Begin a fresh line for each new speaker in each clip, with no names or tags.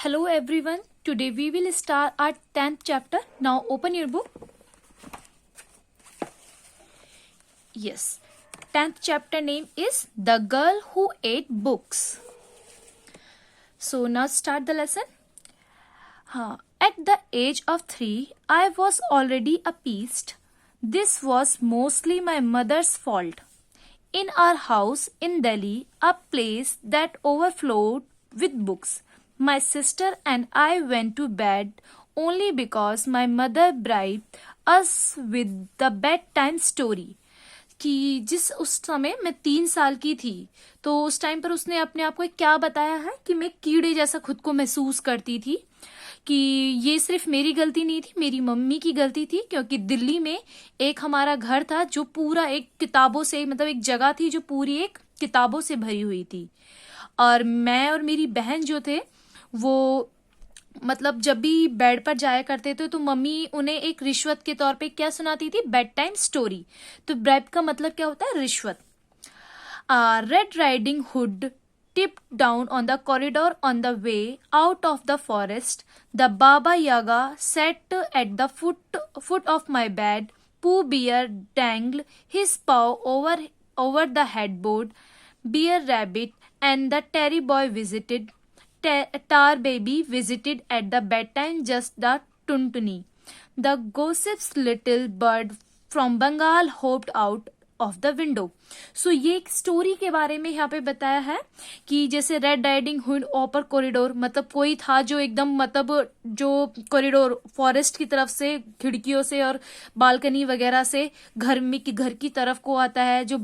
Hello everyone. Today we will start our 10th chapter. Now open your book. Yes. 10th chapter name is The Girl Who Ate Books. So now start the lesson. At the age of 3, I was already a beast. This was mostly my mother's fault. In our house in Delhi, a place that overflowed with books, my sister and I went to bed only because my mother bribed us with the bedtime story. कि जिस उस समय मैं 3 साल की थी तो उस टाइम पर उसने अपने आप को क्या बताया है कि मैं कीड़े जैसा खुद को महसूस करती थी, कि ये सिर्फ मेरी गलती नहीं थी, मेरी मम्मी की गलती थी, क्योंकि दिल्ली में एक हमारा घर था जो पूरा एक किताबों से मतलब एक जगह थी जो पूरी एक किताबों से भरी हुई थी, और मैं और मेरी बहन जो थे वो मतलब जब भी बेड पर जाया करते थे तो मम्मी उन्हें एक रिश्वत के तौर पे क्या सुनाती थी, बेड टाइम स्टोरी. तो ब्राइब का मतलब क्या होता है, रिश्वत. Red riding hood tipped down on the corridor on the way out of the forest. The Baba Yaga sat at the foot of my bed. Pooh Bear dangled his paw over the headboard. Bear Rabbit and the Terry Boy visited. Tar Baby visited at the bedtime just the tuntuni. The gossip's little bird from Bengal hopped out of the window. So ये एक story के बारे में यहाँ पे बताया है कि जैसे रेड राइडिंग हुड ओपर कॉरिडोर, मतलब कोई था जो एकदम मतलब जो कॉरिडोर फॉरेस्ट की तरफ से खिड़कियों से और बालकनी वगैरह से घर की तरफ को आता है. जो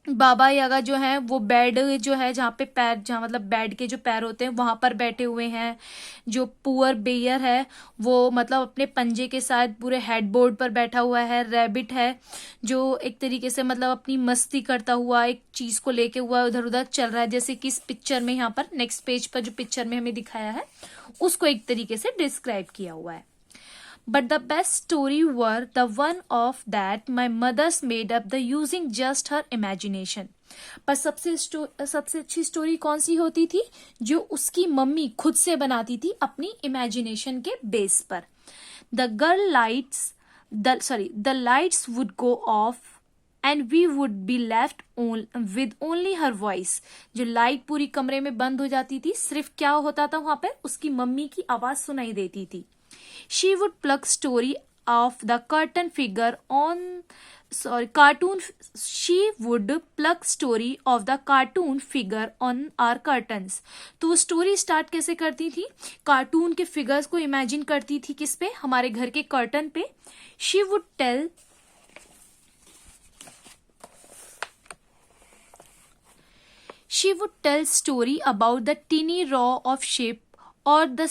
बाबा यागा जो है वो बेड जो है जहाँ पे पैर, जहाँ मतलब बेड के जो पैर होते हैं वहां पर बैठे हुए हैं. जो पुअर बेयर है वो मतलब अपने पंजे के साथ पूरे हेडबोर्ड पर बैठा हुआ है. रैबिट है जो एक तरीके से मतलब अपनी मस्ती करता हुआ एक चीज को लेके हुआ उधर उधर चल रहा है, जैसे कि इस पिक्चर में यहाँ पर नेक्स्ट पेज पर जो पिक्चर में हमें दिखाया है उसको एक तरीके से डिस्क्राइब किया हुआ है. But the best story were the one of that my mother's made up the using just her imagination. पर सबसे अच्छी स्टोरी कौन सी होती थी, जो उसकी मम्मी खुद से बनाती थी अपनी इमेजिनेशन के बेस पर. The lights would go off and we would be left with only her voice. जो लाइट पूरी कमरे में बंद हो जाती थी, सिर्फ क्या होता था वहां पर, उसकी मम्मी की आवाज सुनाई देती थी. She would pluck story of the cartoon figure on she would pluck story of the cartoon figure on our curtains. तो वो स्टोरी स्टार्ट कैसे करती थी, कार्टून के फिगर्स को इमेजिन करती थी किस पे, हमारे घर के कर्टन पे. She would tell story about the teeny row of sheep or the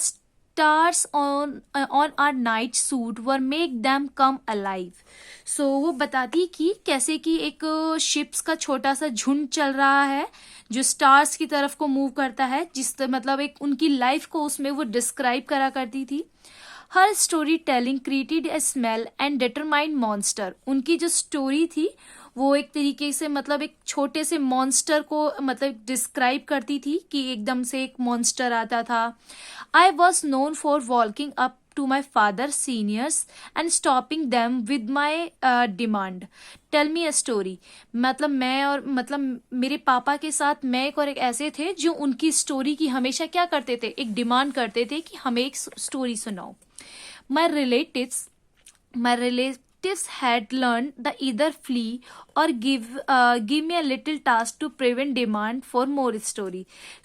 stars on our night suit were make them come alive. So वो बताती कि कैसे कि एक शिप्स का छोटा सा झुंड चल रहा है जो स्टार्स की तरफ को मूव करता है, जिस मतलब एक उनकी लाइफ को उसमें वो डिस्क्राइब करा करती थी. हर story telling created a smell and determined monster. उनकी जो स्टोरी थी वो एक तरीके से मतलब एक छोटे से मॉन्स्टर को मतलब डिस्क्राइब करती थी कि एकदम से एक मॉन्स्टर आता था. I was known for walking up to my father's seniors and stopping them with my demand. Tell me a story. मतलब मेरे पापा के साथ मैं एक और एक ऐसे थे जो उनकी स्टोरी की हमेशा क्या करते थे, एक डिमांड करते थे कि हमें एक स्टोरी सुनाओ. My relatives had learned the either flee or give me a little task to prevent demand for more story.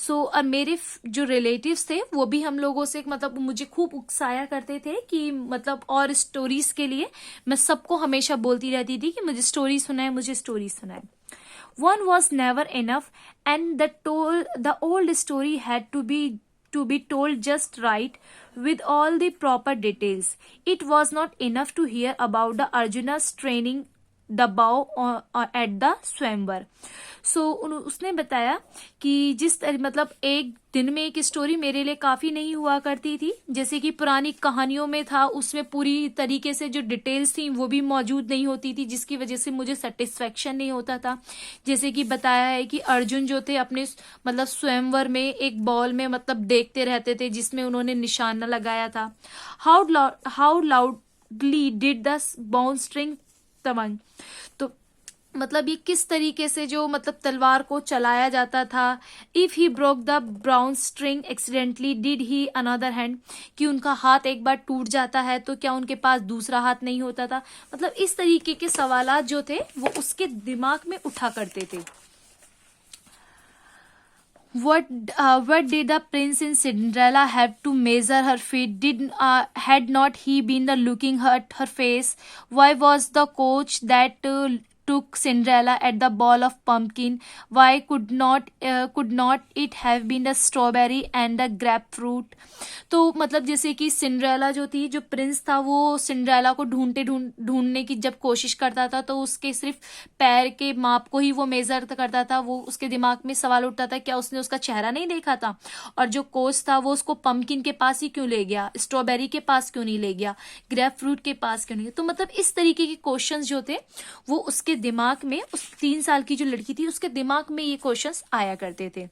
So और मेरे जो रिलेटिव्स थे वो भी हम लोगों से मतलब मुझे खूब उकसाया करते थे कि मतलब और स्टोरीज के लिए मैं सबको हमेशा बोलती रहती थी कि मुझे स्टोरी सुनाए. One was never enough and the old story had to be told just right with all the proper details. It was not enough to hear about the Arjuna's training दबाव एट द स्वयंवर। सो उसने बताया कि जिस तरह मतलब एक दिन में एक स्टोरी मेरे लिए काफी नहीं हुआ करती थी, जैसे कि पुरानी कहानियों में था, उसमें पूरी तरीके से जो डिटेल्स थी वो भी मौजूद नहीं होती थी, जिसकी वजह से मुझे सेटिस्फेक्शन नहीं होता था। जैसे कि बताया है कि अर्जुन जो थे अपने मतलब स्वयंवर में एक बॉल में मतलब देखते रहते थे जिसमें उन्होंने निशाना लगाया था। How loudly did the bound string Tamang. तो मतलब ये किस तरीके से जो मतलब तलवार को चलाया जाता था। If he broke the brown string accidentally did he another hand, कि उनका हाथ एक बार टूट जाता है तो क्या उनके पास दूसरा हाथ नहीं होता था। मतलब इस तरीके के सवालात जो थे वो उसके दिमाग में उठा करते थे। What did the prince in Cinderella have to measure her feet? Had not he been the looking at her face? Why was the coach that took Cinderella at the ball of pumpkin? Why could not it have been the strawberry and the grapefruit? तो मतलब जैसे कि Cinderella जो थी, जो Prince था, वो Cinderella को ढूंढने की जब कोशिश करता था तो उसके सिर्फ पैर के माप को ही वो मेजर करता था। वो उसके दिमाग में सवाल उठता था क्या उसने उसका चेहरा नहीं देखा था, और जो कोच था वो उसको पम्पकिन के पास ही क्यों ले गया, स्ट्रॉबेरी के पास क्यों नहीं ले गया, ग्रेप फ्रूट के पास क्यों नहीं। तो मतलब इस तरीके के क्वेश्चंस जो थे वो उसके दिमाग में, उस 3 साल की जो लड़की थी उसके दिमाग में ये क्वेश्चंस आया करते थे।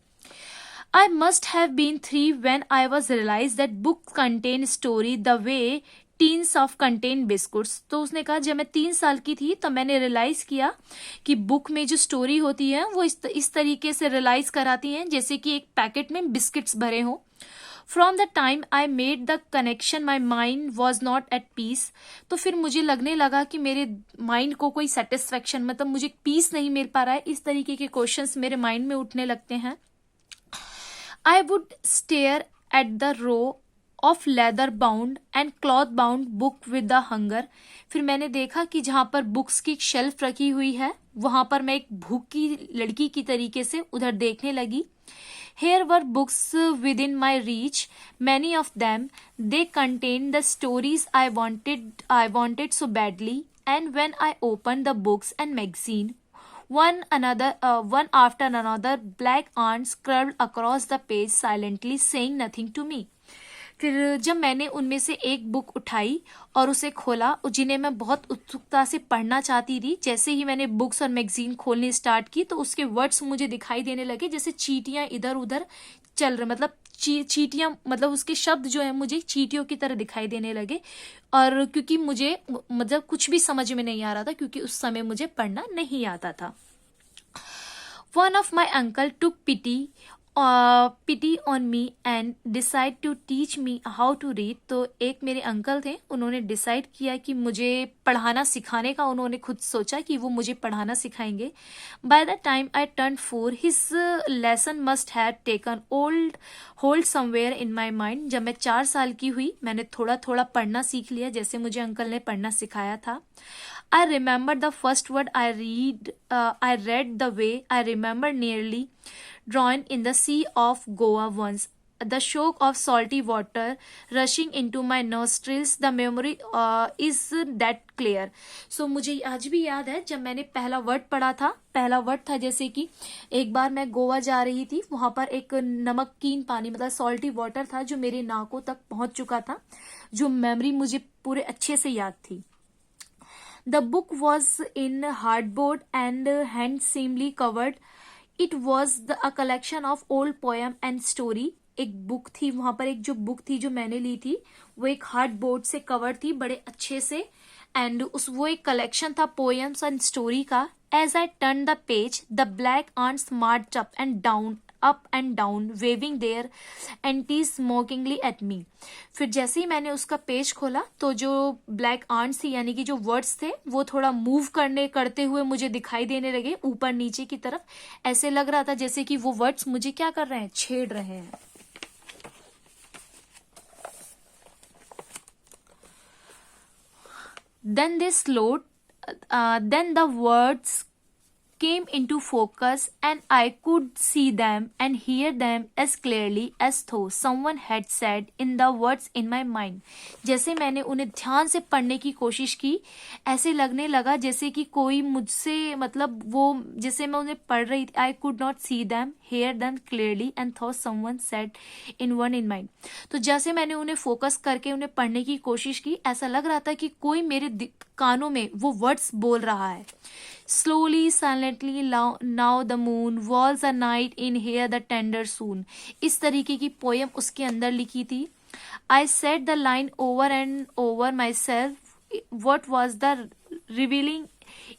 I must have been 3 when I was realized that books contain story the way teens of contain biscuits. तो उसने कहा जब मैं 3 साल की थी तो मैंने रियलाइज किया कि बुक में जो स्टोरी होती है वो इस तरीके से रियलाइज कराती हैं जैसे कि एक पैकेट में बिस्किट्स भरे हों। From the time I made the connection my mind was not at peace. तो फिर मुझे लगने लगा कि मेरे माइंड को कोई सेटिस्फेक्शन मतलब मुझे पीस नहीं मिल पा रहा है। इस तरीके के क्वेश्चंस मेरे माइंड में उठने लगते हैं। I would stare at the row of leather bound and cloth bound book with the hunger। फिर मैंने देखा कि जहाँ पर बुक्स की शेल्फ रखी हुई है वहां पर मैं एक भूखी लड़की की तरीके से उधर देखने लगी। Here were books within my reach, many of them they contained the stories I wanted so badly, and when I opened the books and magazine, one after another, black ants curled across the page silently, saying nothing to me। फिर जब मैंने उनमें से एक book उठाई और उसे खोला, और जिन्हें मैं बहुत उत्सुकता से पढ़ना चाहती थी, जैसे ही मैंने बुक्स और मैगजीन खोलनी स्टार्ट की तो उसके वर्ड्स मुझे दिखाई देने लगे जैसे चींटियां इधर उधर चल रहे, मतलब चींटियां मतलब उसके शब्द जो है मुझे चींटियों की तरह दिखाई देने लगे। और क्योंकि मुझे मतलब कुछ भी समझ में नहीं आ रहा था क्योंकि उस समय मुझे पढ़ना नहीं आता था। One of my uncle took pity on me and decide to teach me how to read। तो एक मेरे अंकल थे, उन्होंने डिसाइड किया कि मुझे पढ़ाना सिखाने का, उन्होंने खुद सोचा कि वो मुझे पढ़ाना सिखाएंगे। By the time I turned 4, his lesson must have taken hold somewhere in my mind। जब मैं 4 साल की हुई मैंने थोड़ा थोड़ा पढ़ना सीख लिया जैसे मुझे अंकल ने पढ़ना सिखाया था। I remember the first word I read the way I remember nearly drawn in the sea of Goa once। The shock of salty water rushing into my nostrils, the memory is that clear। So मुझे आज भी याद है जब मैंने पहला word पढ़ा था। पहला वर्ड था जैसे कि एक बार मैं गोवा जा रही थी, वहां पर एक नमकीन पानी मतलब सॉल्टी वाटर था जो मेरे नाकों तक पहुंच चुका था, जो मेमोरी मुझे पूरे अच्छे से याद थी। The book was in hardboard and handsomely covered। It was a collection of old poem and story। एक बुक थी वहां पर, एक जो बुक थी जो मैंने ली थी वो एक हार्डबोर्ड से कवर थी बड़े अच्छे से, एंड वो एक कलेक्शन था पोएम्स एंड स्टोरी का। As I turned the page, the black ants marched up and down, waving their antennae mockingly at me। फिर जैसे ही मैंने उसका पेज खोला तो जो ब्लैक आंट्स थी यानी कि जो वर्ड्स थे वो थोड़ा मूव करते हुए मुझे दिखाई देने लगे ऊपर नीचे की तरफ। ऐसे लग रहा था जैसे कि वो वर्ड्स मुझे क्या कर रहे हैं, छेड़ रहे हैं। Then the words came into focus and I could see them and hear them as clearly as though someone had said in the words in my mind. जैसे मैंने उन्हें ध्यान से पढ़ने की कोशिश की, ऐसे लगने लगा जैसे कि कोई मुझसे मतलब वो जैसे मैं उन्हें पढ़ रही थी. I could not see them, hear them clearly and thought someone said in one in mind. तो जैसे मैंने उन्हें फोकस करके उन्हें पढ़ने की कोशिश की, ऐसा लग रहा था कि कोई मेरे कानों में वो वर्ड्स बोल रहा है. Slowly, silently, now the moon, walls a night in here the tender soon. इस तरीके की पोयम उसके अंदर लिखी थी. I said the line over and over myself. What was the revealing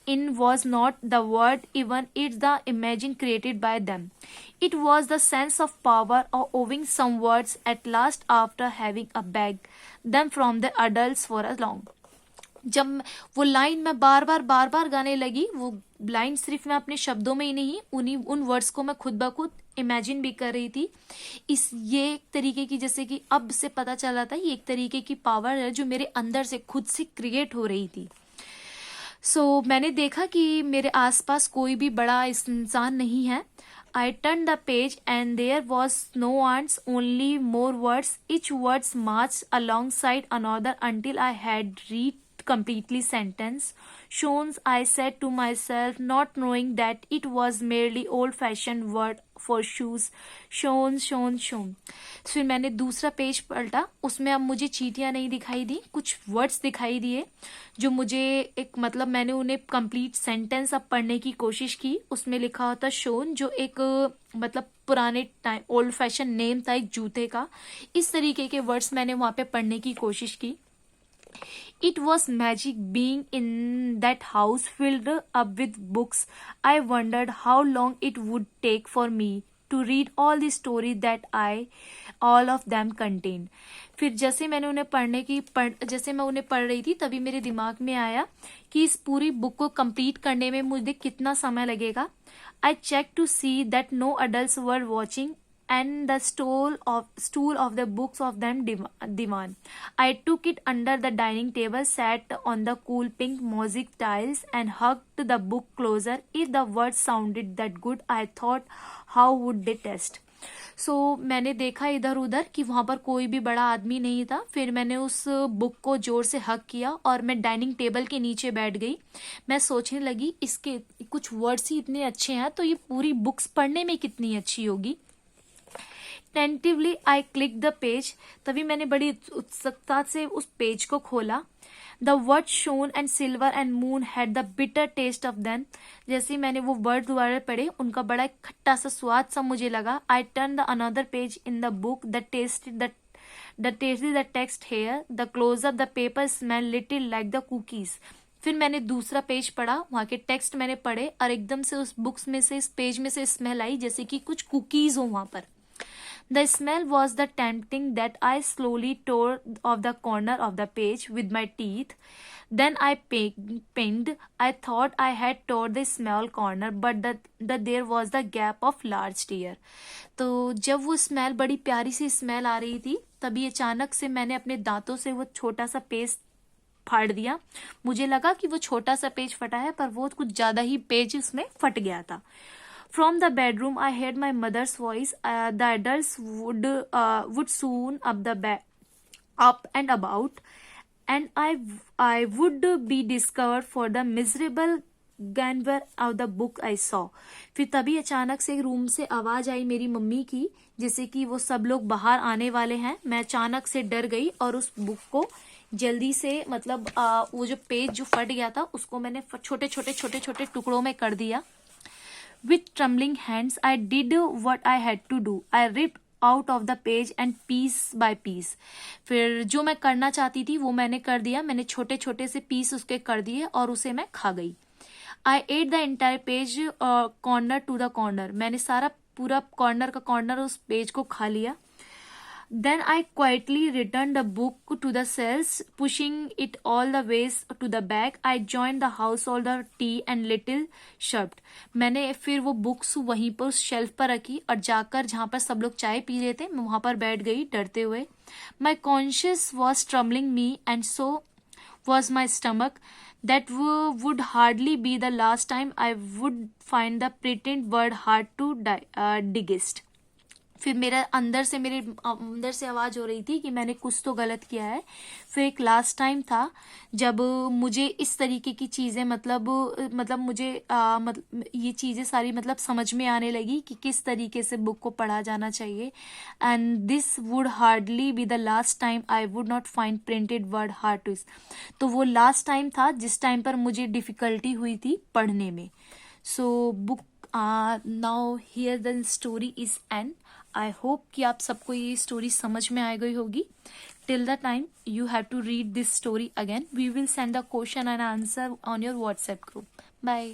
in was not the word, even it's the imagine created by them. It was the sense of power of owing some words at last after having a beg them from the adults for a long. जब वो line मैं बार बार गाने लगी, वो line सिर्फ मैं अपने शब्दों में ही नहीं, उन वर्ड्स को मैं खुद ब खुद इमेजिन भी कर रही थी. ये एक तरीके की, जैसे कि अब से पता चला था, ये एक तरीके की पावर है जो मेरे अंदर से खुद से क्रिएट हो रही थी. मैंने देखा कि मेरे आसपास कोई भी बड़ा इंसान नहीं है. I turned the page and there was no ants, only more words. Each words marched alongside another until I had read completely sentence. Shones, I said to myself, not knowing that it was merely old-fashioned word for shoes. Shones. फिर मैंने दूसरा page पलटा, उसमें अब मुझे चींटियां नहीं दिखाई दी, कुछ वर्ड्स दिखाई दिए जो मुझे एक मतलब मैंने उन्हें कंप्लीट सेंटेंस अब पढ़ने की कोशिश की. उसमें लिखा होता शोन, जो एक मतलब पुराने टाइम ओल्ड फैशन नेम था एक जूते का. इस तरीके के वर्ड्स मैंने वहां पे पढ़ने की कोशिश की. It was magic being in that house filled up with books. I wondered how long it would take for me to read all the stories that all of them contained. फिर जैसे मैं उन्हें पढ़ रही थी, तभी मेरे दिमाग में आया कि इस पूरी बुक को कंप्लीट करने में मुझे कितना समय लगेगा. I checked to see that no adults were watching and the stool of the books of them divan. I took it under the dining table, sat on the cool pink mosaic tiles and hugged the book closer. If the words sounded that good, I thought, how would they test? मैंने देखा इधर उधर कि वहां पर कोई भी बड़ा आदमी नहीं था. फिर मैंने उस बुक को जोर से हग किया और मैं डाइनिंग टेबल के नीचे बैठ गई. मैं सोचने लगी इसके कुछ वर्ड्स ही इतने अच्छे हैं तो ये पूरी बुक्स पढ़ने में कितनी अच्छी होगी. Tentatively I clicked the page. तभी मैंने बड़ी उत्सुकता से उस पेज को खोला. The words shone and silver and moon had the bitter taste of them. जैसे ही मैंने वो वर्ड दोबारा पढ़े, उनका बड़ा खट्टा सा स्वाद सा मुझे लगा. I turned the another page in the book. The text here. The closer the paper smelled little like the cookies. फिर मैंने दूसरा पेज पढ़ा, वहाँ के टेक्स्ट मैंने पढ़े और एकदम से उस बुक्स में से, इस पेज में से स्मेल आई जैसे कि कुछ कुकीज हो वहाँ पर. The smell was the tempting that I slowly tore off the corner of the page with my teeth. Then I pinned. I thought I had tore the small corner, but there was the gap of large tear. तो जब वो smell, बड़ी प्यारी सी smell आ रही थी, तभी अचानक से मैंने अपने दांतों से वो छोटा सा पेज फाड़ दिया. मुझे लगा कि वो छोटा सा पेज फटा है, पर वो कुछ ज्यादा ही पेज उसमें फट गया था. From the bedroom, I heard my mother's voice. The adults would soon up and about, and I would be discovered for the miserable ganver of the book I saw. फिर तभी अचानक से रूम से आवाज आई मेरी मम्मी की, जैसे कि वो सब लोग बाहर आने वाले हैं. मैं अचानक से डर गई और उस बुक को जल्दी से मतलब वो जो पेज जो फट गया था उसको मैंने छोटे छोटे टुकड़ों में कर दिया. With trembling hands, I did what I had to do. I ripped out of the page and piece by piece. फिर जो मैं करना चाहती थी वो मैंने कर दिया. मैंने छोटे छोटे से पीस उसके कर दिए और उसे मैं खा गई. I ate the entire page corner to the corner. मैंने सारा पूरा कॉर्नर का कॉर्नर उस पेज को खा लिया. Then I quietly returned the book to the shelves, pushing it all the ways to the back. I joined the householder tea and little shoved. मैंने फिर वो बुक्स वहीं पर उस शेल्फ पर रखी और जाकर जहाँ पर सब लोग चाय पी रहे थे, मैं वहाँ पर बैठ गई डरते हुए. My conscience was troubling me and so was my stomach. That would hardly be the last time I would find the pretend word hard to digest. फिर मेरे अंदर से आवाज़ हो रही थी कि मैंने कुछ तो गलत किया है. फिर एक लास्ट टाइम था जब मुझे इस तरीके की चीज़ें मतलब मुझे ये चीज़ें सारी समझ में आने लगी कि किस तरीके से बुक को पढ़ा जाना चाहिए. And this would hardly be the last time I would not find printed word hard to. तो वो लास्ट टाइम था जिस टाइम पर मुझे डिफ़िकल्टी हुई थी पढ़ने में. So book now here the story is and. I hope कि आप सबको ये स्टोरी समझ में आ गई होगी. Till the time you have to read this story again. We will send the question and answer on your WhatsApp group. Bye.